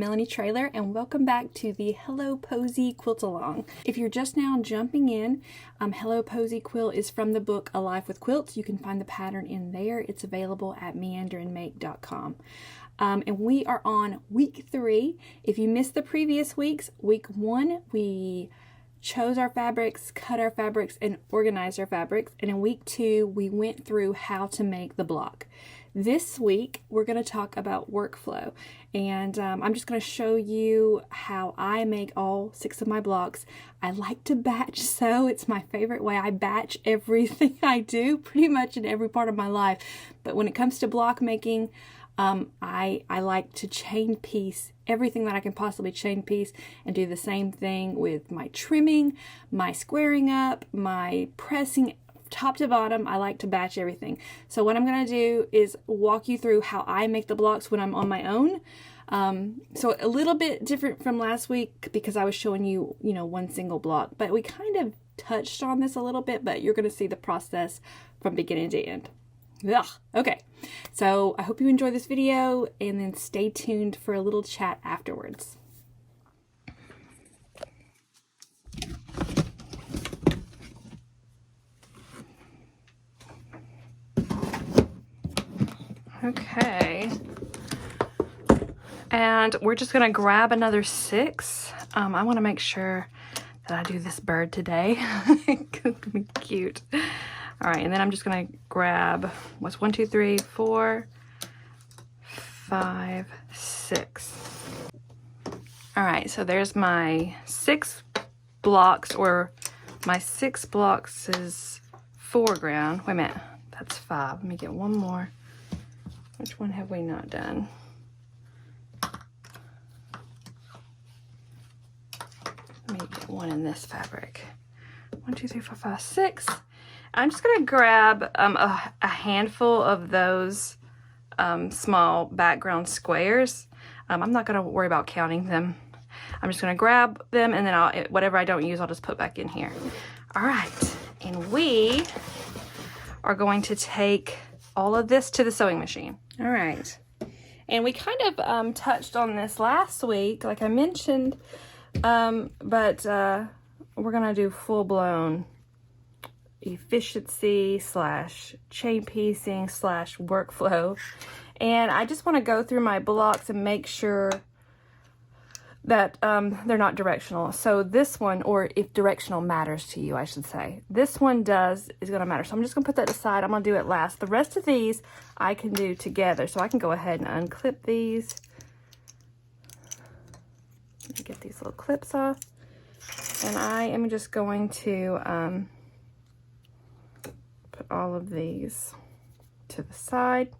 Melanie Trailer, and welcome back to the Hello Posy Quilt Along. If you're just now jumping in, Hello Posy Quilt is from the book A Life with Quilts. You can find the pattern in there. It's available at meanderandmake.com. And we are on week 3. If you missed the previous weeks, week 1 we chose our fabrics, cut our fabrics, and organized our fabrics. And in week 2 we went through how to make the block. This week, we're going to talk about workflow, and I'm just going to show you how I make all 6 of my blocks. I like to batch sew. It's my favorite way. I batch everything I do pretty much in every part of my life, but when it comes to block making, I like to chain piece everything that I can possibly chain piece, and do the same thing with my trimming, my squaring up, my pressing, top to bottom. I like to batch everything. So what I'm going to do is walk you through how I make the blocks when I'm on my own. So a little bit different from last week because I was showing you, one single block, but we kind of touched on this a little bit, but you're going to see the process from beginning to end. Ugh. Okay, so I hope you enjoy this video, and then stay tuned for a little chat afterwards. Okay, and we're just gonna grab another 6. I want to make sure that I do this bird today. It's gonna be cute. All right, and then I'm just gonna grab what's 1, 2, 3, 4, 5, 6. All right, so there's my 6 blocks, or my 6 blocks is foreground. Wait a minute, that's 5. Let me get one more. Which one have we not done? Let me get one in this fabric. 1, 2, 3, 4, 5, 6. I'm just gonna grab a handful of those small background squares. I'm not gonna worry about counting them. I'm just gonna grab them, and then whatever I don't use, I'll just put back in here. All right, and we are going to take all of this to the sewing machine. All right, and we kind of touched on this last week, like I mentioned, but we're gonna do full-blown efficiency / chain piecing / workflow, and I just want to go through my blocks and make sure that they're not directional. So this one, or if directional matters to you, I should say, this one is going to matter. So I'm just going to put that aside. I'm going to do it last. The rest of these I can do together. So I can go ahead and unclip these. Let me get these little clips off. And I am just going to put all of these to the side.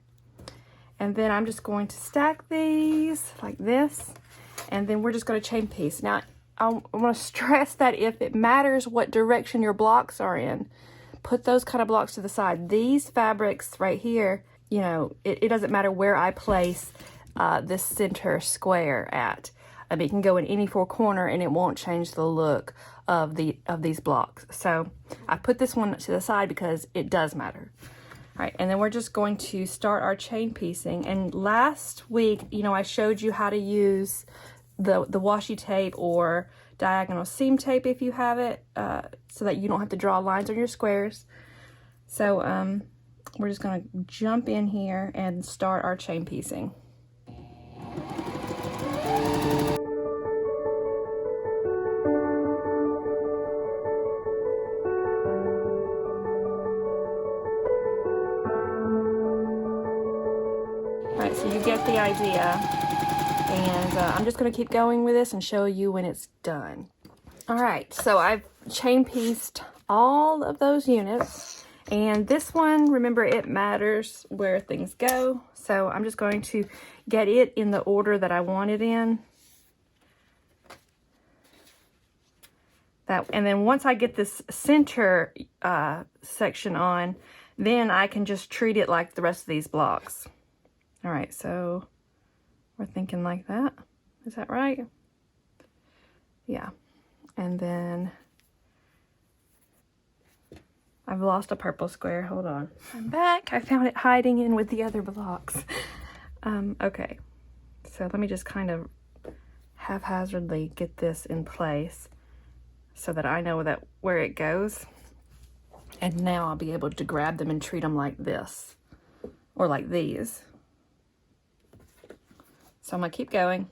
And then I'm just going to stack these like this. And then we're just going to chain piece. Now, I want to stress that if it matters what direction your blocks are in, put those kind of blocks to the side. These fabrics right here, it doesn't matter where I place this center square at. I mean, it can go in any 4 corner and it won't change the look of these blocks. So I put this one to the side because it does matter. All right, and then we're just going to start our chain piecing. And last week, I showed you how to use the washi tape or diagonal seam tape if you have it, so that you don't have to draw lines on your squares. So we're just going to jump in here and start our chain piecing. Alright, so you get the idea, and I'm just going to keep going with this and show you when it's done. Alright, so I've chain pieced all of those units, and this one, remember, it matters where things go, so I'm just going to get it in the order that I want it in. And then once I get this center section on, then I can just treat it like the rest of these blocks. All right, so we're thinking like that. Is that right? Yeah. And then I've lost a purple square. Hold on. I'm back. I found it hiding in with the other blocks. Okay. So let me just kind of haphazardly get this in place so that I know that where it goes. And now I'll be able to grab them and treat them like this, or like these. So I'm gonna keep going.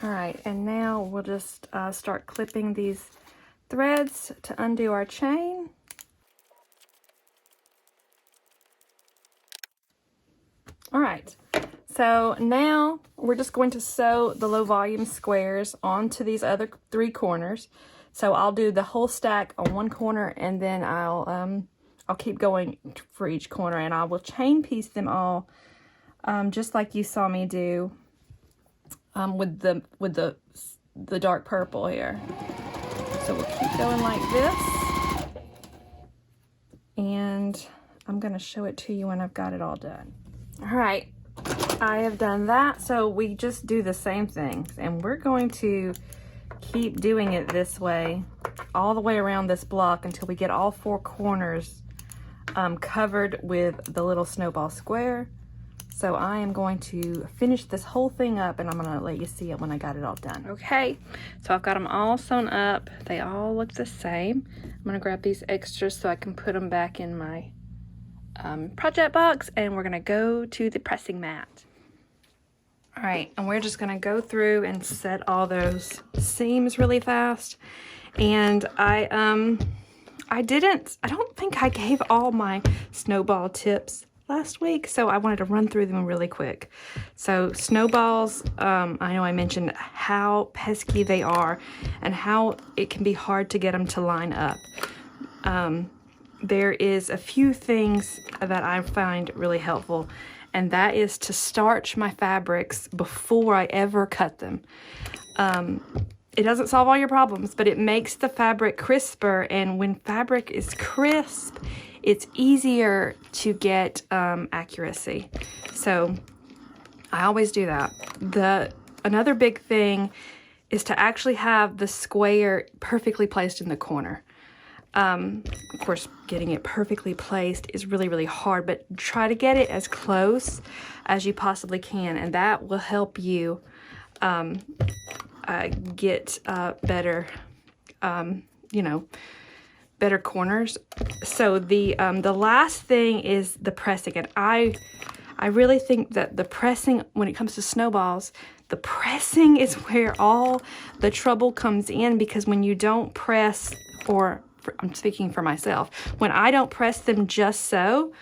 Alright, and now we'll just start clipping these threads to undo our chain. Alright, so now we're just going to sew the low volume squares onto these other 3 corners. So I'll do the whole stack on one corner, and then I'll keep going for each corner, and I will chain piece them all just like you saw me do with the dark purple here. So we'll keep going like this, and I'm gonna show it to you when I've got it all done. All right, I have done that. So we just do the same thing, and we're going to keep doing it this way all the way around this block until we get all 4 corners covered with the little snowball square. So I am going to finish this whole thing up, and I'm gonna let you see it when I got it all done. Okay, so I've got them all sewn up. They all look the same. I'm gonna grab these extras so I can put them back in my project box, and we're gonna go to the pressing mat. All right, and we're just gonna go through and set all those seams really fast. And I don't think I gave all my snowball tips last week, so I wanted to run through them really quick. So snowballs, I know I mentioned how pesky they are and how it can be hard to get them to line up. There is a few things that I find really helpful, and that is to starch my fabrics before I ever cut them. It doesn't solve all your problems, but it makes the fabric crisper, and when fabric is crisp, it's easier to get accuracy. So I always do that. Another big thing is to actually have the square perfectly placed in the corner. Of course, getting it perfectly placed is really, really hard, but try to get it as close as you possibly can, and that will help you get better, better corners. So the last thing is the pressing, and I really think that the pressing, when it comes to snowballs, the pressing is where all the trouble comes in, because when you don't press, or I'm speaking for myself, when I don't press them just so,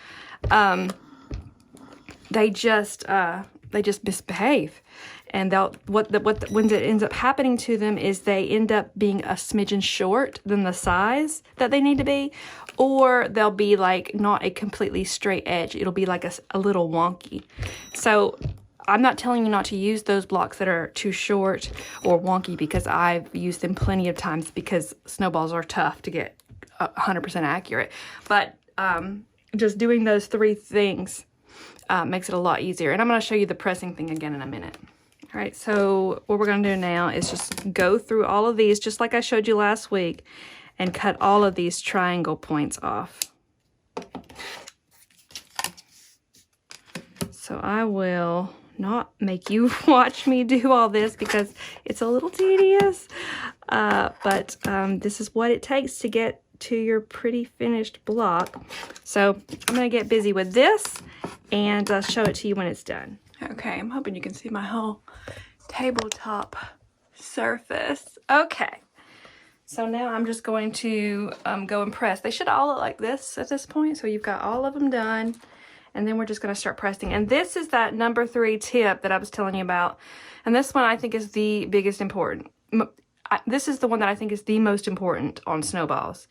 they just misbehave. And when it ends up happening to them is they end up being a smidgen short than the size that they need to be, or they'll be like not a completely straight edge. It'll be like a little wonky. So I'm not telling you not to use those blocks that are too short or wonky, because I've used them plenty of times, because snowballs are tough to get 100% accurate. But just doing those 3 things makes it a lot easier. And I'm going to show you the pressing thing again in a minute. All right, so what we're going to do now is just go through all of these, just like I showed you last week, and cut all of these triangle points off. So I will not make you watch me do all this, because it's a little tedious, but this is what it takes to get to your pretty finished block. So I'm going to get busy with this and show it to you when it's done. Okay, I'm hoping you can see my whole tabletop surface. Okay, so now I'm just going to go and press. They should all look like this at this point. So you've got all of them done, and then we're just going to start pressing. And this is that number 3 tip that I was telling you about, and this one I think is the biggest important. This is the one that I think is the most important on snowballs,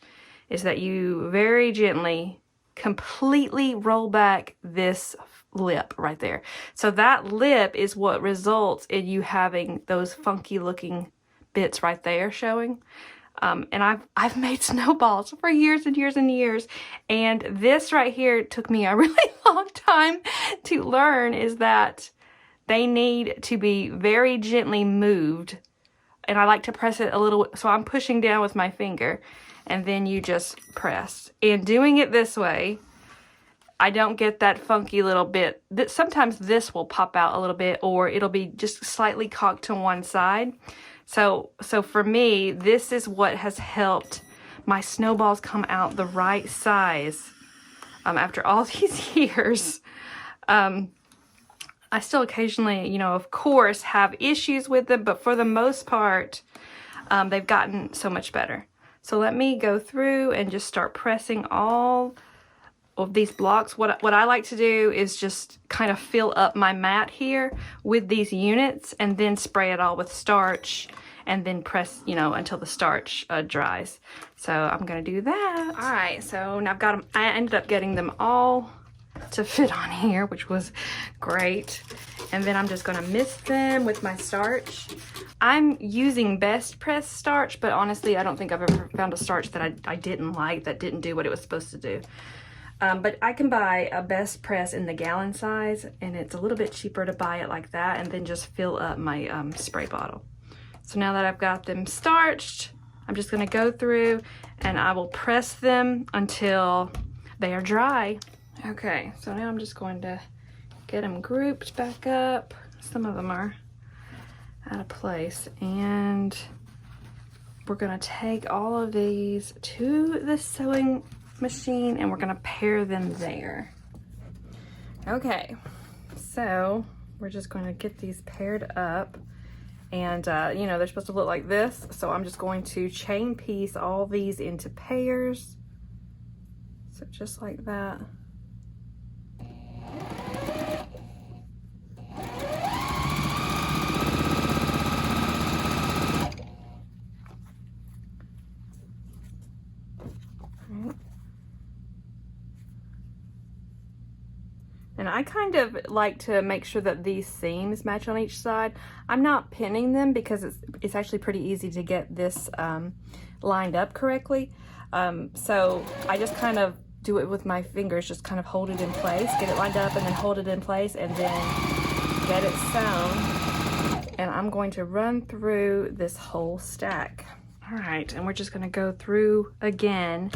is that you very gently completely roll back this lip right there. So that lip is what results in you having those funky looking bits right there showing. And I've made snowballs for years and years and years. And this right here took me a really long time to learn, is that they need to be very gently moved. And I like to press it a little, so I'm pushing down with my finger, and then you just press. And doing it this way, I don't get that funky little bit. Sometimes this will pop out a little bit, or it'll be just slightly cocked to one side. So for me, this is what has helped my snowballs come out the right size after all these years. I still occasionally, you know, of course, have issues with them, but for the most part, they've gotten so much better. So let me go through and just start pressing all of these blocks. What I like to do is just kind of fill up my mat here with these units, and then spray it all with starch, and then press, you know, until the starch dries. So I'm gonna do that. All right, so now I've got them. I ended up getting them all to fit on here, which was great. And then I'm just gonna mist them with my starch. I'm using Best Press starch, but honestly, I don't think I've ever found a starch that I didn't like, that didn't do what it was supposed to do. But I can buy a Best Press in the gallon size, and it's a little bit cheaper to buy it like that, and then just fill up my spray bottle. So now that I've got them starched, I'm just gonna go through and I will press them until they are dry. Okay, so now I'm just going to get them grouped back up. Some of them are out of place, and we're gonna take all of these to the sewing machine, and we're gonna pair them there. Okay, so we're just going to get these paired up, and you know, they're supposed to look like this, so I'm just going to chain piece all these into pairs, so just like that. And I kind of like to make sure that these seams match on each side. I'm not pinning them because it's actually pretty easy to get this lined up correctly. So I just kind of do it with my fingers, just kind of hold it in place, get it lined up, and then hold it in place, and then get it sewn. And I'm going to run through this whole stack. All right, and we're just gonna go through again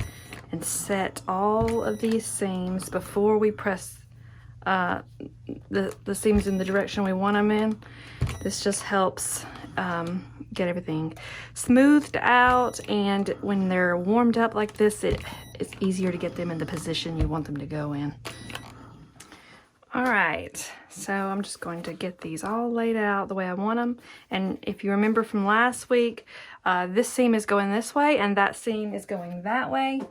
and set all of these seams before we press the seams in the direction we want them in. This just helps get everything smoothed out, and when they're warmed up like this, it's easier to get them in the position you want them to go in. All right, so I'm just going to get these all laid out the way I want them. And if you remember from last week, this seam is going this way and that seam is going that way.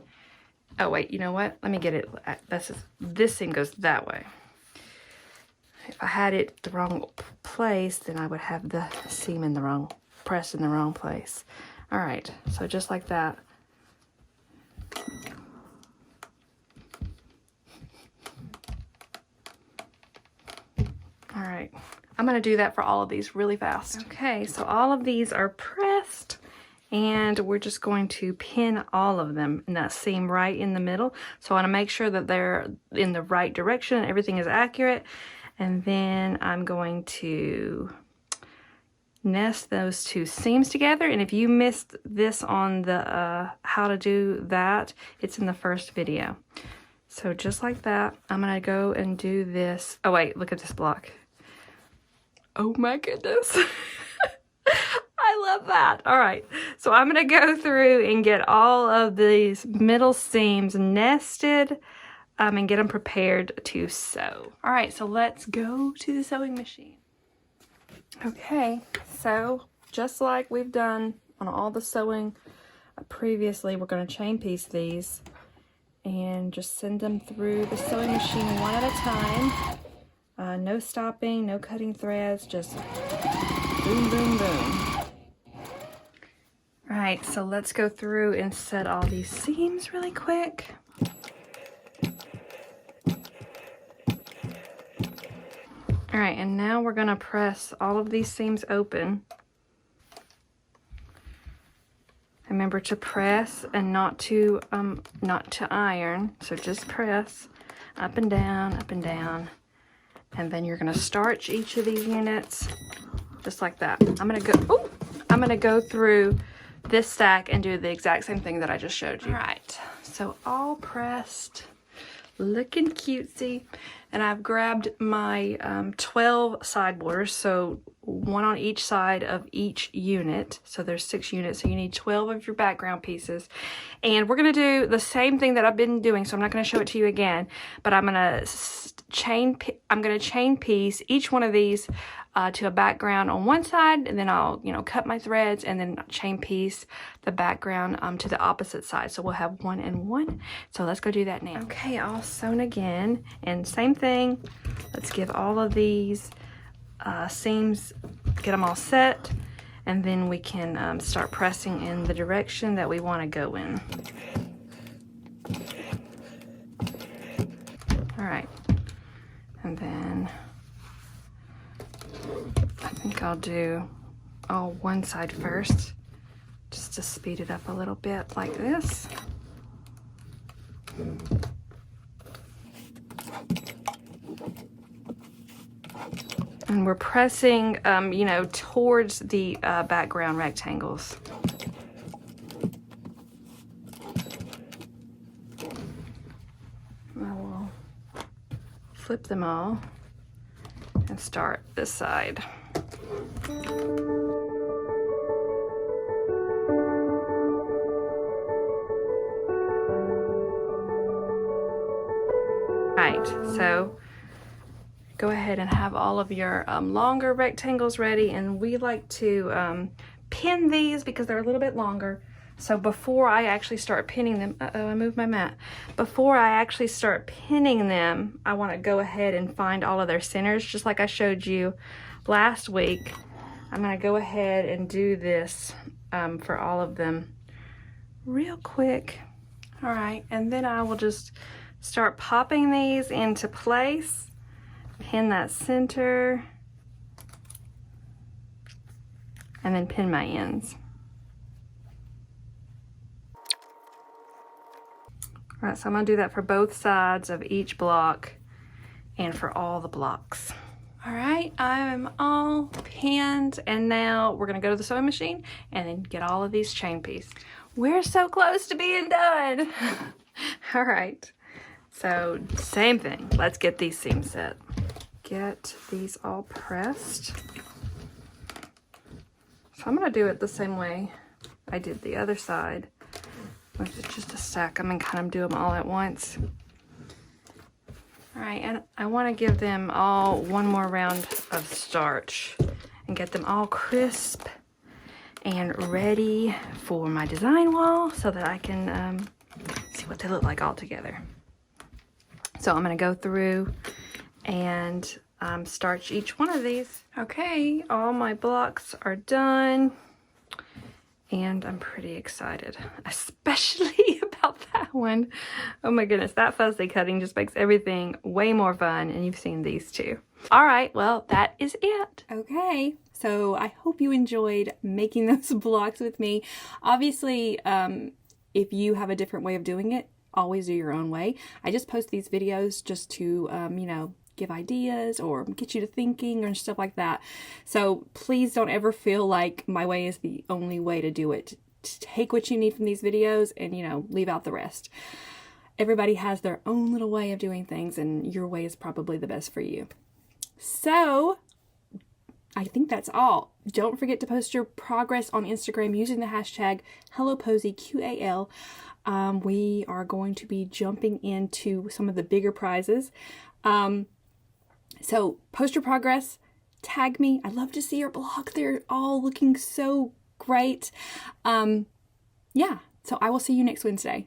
Oh wait, you know what? Let me get it. This seam goes that way. If I had it the wrong place, then I would have the seam in the wrong, pressed in the wrong place. All right, so just like that. All right, I'm gonna do that for all of these really fast. Okay, so all of these are pressed, and we're just going to pin all of them in that seam right in the middle. So I wanna make sure that they're in the right direction, everything is accurate. And then I'm going to nest those two seams together. And if you missed this on the how to do that, it's in the first video. So just like that, I'm gonna go and do this. Oh wait, look at this block. Oh my goodness. I love that. All right, so I'm gonna go through and get all of these middle seams nested and get them prepared to sew. All right, so let's go to the sewing machine. Okay, so just like we've done on all the sewing previously, we're going to chain piece these and just send them through the sewing machine one at a time. No stopping, no cutting threads, just boom, boom, boom. All right, so let's go through and set all these seams really quick. All right, and now we're gonna press all of these seams open. Remember to press and not to iron. So just press up and down, up and down. And then you're gonna starch each of these units just like that. I'm gonna go through this stack and do the exact same thing that I just showed you. All right, so all pressed, looking cutesy. And I've grabbed my 12 side borders, so one on each side of each unit. So there's 6 units, so you need 12 of your background pieces. And we're gonna do the same thing that I've been doing, so I'm not gonna show it to you again, but I'm gonna chain piece each one of these to a background on one side, and then I'll, cut my threads and then chain piece the background to the opposite side. So we'll have 1 and 1. So let's go do that now. Okay, all sewn again, and same thing. Let's give all of these seams, get them all set, and then we can start pressing in the direction that we want to go in. All right, and then I think I'll do all one side first, just to speed it up a little bit like this. And we're pressing, towards the background rectangles. I will flip them all and start this side. Right, so go ahead and have all of your longer rectangles ready, and we like to pin these because they're a little bit longer. So before I actually start pinning them, I moved my mat. Before I actually start pinning them, I want to go ahead and find all of their centers, just like I showed you last week. I'm going to go ahead and do this for all of them real quick. All right, and then I will just start popping these into place. Pin that center, and then pin my ends. All right, so I'm gonna do that for both sides of each block and for all the blocks. All right, I'm all pinned, and now we're gonna go to the sewing machine and then get all of these chain pieces. We're so close to being done. All right, so same thing. Let's get these seams set. Get these all pressed. So I'm gonna do it the same way I did the other side, which is just to stack them and kind of do them all at once. All right, and I want to give them all one more round of starch and get them all crisp and ready for my design wall so that I can see what they look like all together. So I'm gonna go through and starch each one of these. Okay, all my blocks are done, and I'm pretty excited, especially about that one. Oh my goodness, that fuzzy cutting just makes everything way more fun, and you've seen these too. All right, well, that is it. Okay, so I hope you enjoyed making those blocks with me. Obviously, if you have a different way of doing it, always do your own way. I just post these videos just to, give ideas or get you to thinking or stuff like that. So please don't ever feel like my way is the only way to do it. Take what you need from these videos and, leave out the rest. Everybody has their own little way of doing things, and your way is probably the best for you. So I think that's all. Don't forget to post your progress on Instagram using the hashtag Hello Posy QAL. We are going to be jumping into some of the bigger prizes. So post your progress, tag me. I'd love to see your blog. They're all looking so great. Yeah, so I will see you next Wednesday.